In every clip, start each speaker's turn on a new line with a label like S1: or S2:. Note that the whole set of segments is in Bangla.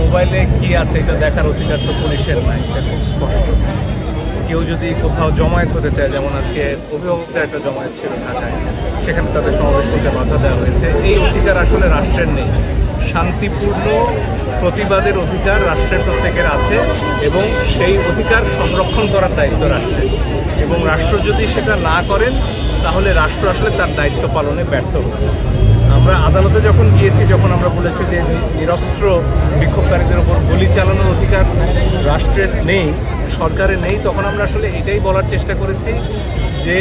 S1: মোবাইলে কি আছে এটা দেখার অধিকার তো পুলিশের নাই, এটা খুব স্পষ্ট। কেউ যদি কোথাও জমায়েত হতে চায়, যেমন আজকে অভিভাবকদের একটা জমায়েত ছিল ঢাকায়, সেখানে তাদের সমাবেশ করতে বাধা দেওয়া হয়েছে। এই অধিকার আসলে রাষ্ট্রের নেই। শান্তিপূর্ণ প্রতিবাদের অধিকার রাষ্ট্রের প্রত্যেকের আছে এবং সেই অধিকার সংরক্ষণ করার দায়িত্ব রাষ্ট্রের। এবং রাষ্ট্র যদি সেটা না করেন তাহলে রাষ্ট্র আসলে তার দায়িত্ব পালনে ব্যর্থ হচ্ছে। আমরা আদালতে যখন গিয়েছি, যখন আমরা বলেছি যে নিরস্ত্র বিক্ষোভকারীদের উপর গুলি চালানোর অধিকার রাষ্ট্রের নেই, সরকারের নেই, তখন আমরা আসলে এটাই বলার চেষ্টা করেছি যে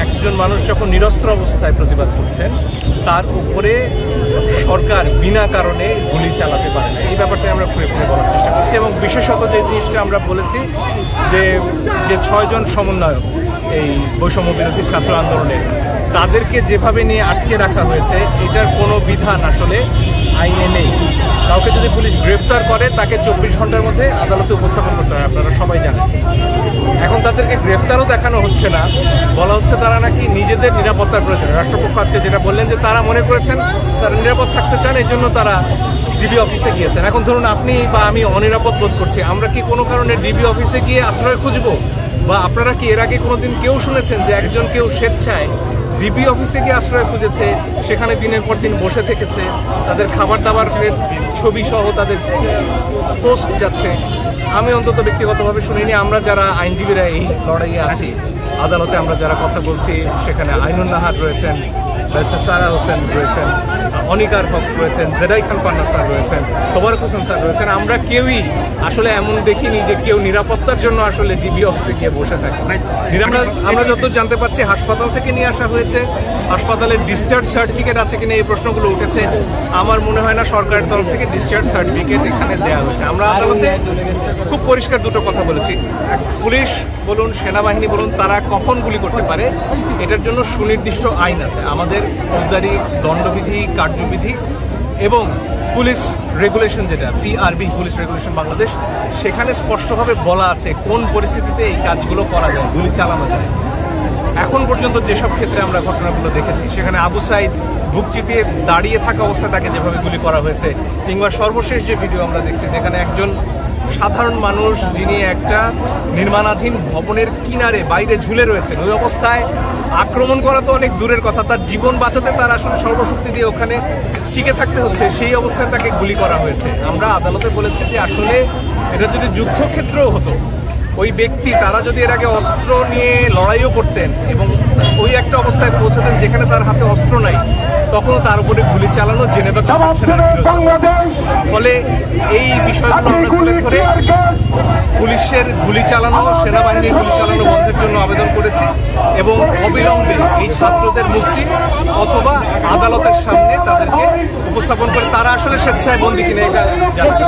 S1: একজন মানুষ যখন নিরস্ত্র অবস্থায় প্রতিবাদ করছেন তার উপরে সরকার বিনা কারণে গুলি চালাতে পারে না। এই ব্যাপারটা আমরা ঘুরে ঘুরে বলার চেষ্টা করছি। এবং বিশেষত যে জিনিসটা আমরা বলেছি যে 6 জন সমন্বয়ক এই বৈষম্য বিরোধী ছাত্র আন্দোলনের, তাদেরকে যেভাবে নিয়ে আটকে রাখা হয়েছে এটার কোনো বিধান আসলে আইনে নেই। কাউকে যদি পুলিশ গ্রেফতার করে তাকে 24 ঘন্টার মধ্যে আদালতে উপস্থাপন করতে হয়, আপনারা সবাই জানেন। এখন তাদেরকে গ্রেফতারও দেখানো হচ্ছে না, বলা হচ্ছে তারা নাকি নিজেদের নিরাপত্তার প্রয়োজন। রাষ্ট্রপক্ষ আজকে যেটা বললেন যে তারা মনে করেছেন তারা নিরাপদ থাকতে চান, এই জন্য তারা ডিবি অফিসে গিয়েছেন। এখন ধরুন আপনি বা আমি অনিরাপদ বোধ করছি, আমরা কি কোনো কারণে ডিবি অফিসে গিয়ে আশ্রয় খুঁজবো? বা আপনারা কি এর আগে কোনোদিন কেউ শুনেছেন যে একজন কেউ স্বেচ্ছায় ডিবি অফিসে গিয়ে আশ্রয় খুঁজেছে, সেখানে দিনের পর দিন বসে থেকেছে, তাদের খাবার দাবারের ছবি সহ তাদের পোস্ট যাচ্ছে? আমি অন্তত ব্যক্তিগতভাবে শুনিনি। আমরা যারা আইনজীবীরা এই লড়াইয়ে আছি, আদালতে আমরা যারা কথা বলছি, সেখানে আইনুন নাহার রয়েছেন, সারা হোসেন রয়েছেন, অনিকার হক রয়েছেন, জেদাই খান পান্না স্যার রয়েছেন, তোবারক হোসেন স্যার রয়েছেন, আমরা কেউই আসলে এমন দেখিনি যে কেউ নিরাপত্তার জন্য আসলে ডিবি অফিসে গিয়ে বসে থাকে। আমরা যতদূর জানতে পারছি হাসপাতাল থেকে নিয়ে আসা হয়েছে, হাসপাতালের ডিসচার্জ সার্টিফিকেট আছে কিনা এই প্রশ্নগুলো উঠেছে। আমার মনে হয় না সরকারের তরফ থেকে ডিসচার্জ সার্টিফিকেট এখানে দেওয়া হয়েছে। আমরা আদালতে খুব পরিষ্কার দুটো কথা বলেছি, পুলিশ বলুন সেনাবাহিনী বলুন তারা কখন গুলি করতে পারে এটার জন্য সুনির্দিষ্ট আইন আছে। আমাদের ফৌজদারি দণ্ডবিধি, কার্যবিধি এবং পুলিশ রেগুলেশন, যেটা PRB পুলিশ রেগুলেশন বাংলাদেশ, সেখানে স্পষ্টভাবে বলা আছে কোন পরিস্থিতিতে এই কাজগুলো করা যায়, গুলি চালানো যায়। এখন পর্যন্ত যেসব ক্ষেত্রে আমরা ঘটনাগুলো দেখেছি, সেখানে আবু সাইদ বুক চিতিয়ে দাঁড়িয়ে থাকা অবস্থায় তাকে যেভাবে গুলি করা হয়েছে, কিংবা সর্বশেষ যে ভিডিও আমরা দেখছি যেখানে একজন সাধারণ মানুষ যিনি একটা নির্মাণাধীন ভবনের কিনারে বাইরে ঝুলে রয়েছেন, ওই অবস্থায় আক্রমণ করা তো অনেক দূরের কথা, তার জীবন বাঁচাতে তার আসলে সর্বশক্তি দিয়ে ওখানে টিকে থাকতে হচ্ছে, সেই অবস্থায় তাকে গুলি করা হয়েছে। আমরা আদালতে বলেছি যে আসলে এটা যদি যুদ্ধক্ষেত্রেও হতো, ওই ব্যক্তি তারা যদি এর আগে অস্ত্র নিয়ে লড়াইও করতেন এবং ওই একটা অবস্থায় পৌঁছতেন যেখানে তার হাতে অস্ত্র নাই, তখন তার উপরে গুলি চালানো জেনেভা কনভেনশনের বিরোধী। ফলে এই বিষয়গুলো আমরা তুলে ধরে পুলিশের গুলি চালানো, সেনাবাহিনীর গুলি চালানো বন্ধের জন্য আবেদন করেছি এবং অবিলম্বে এই ছাত্রদের মুক্তি অথবা আদালতের সামনে তাদেরকে উপস্থাপন করে তারা আসলে স্বেচ্ছায় বন্দী কিনা এটা জানতে।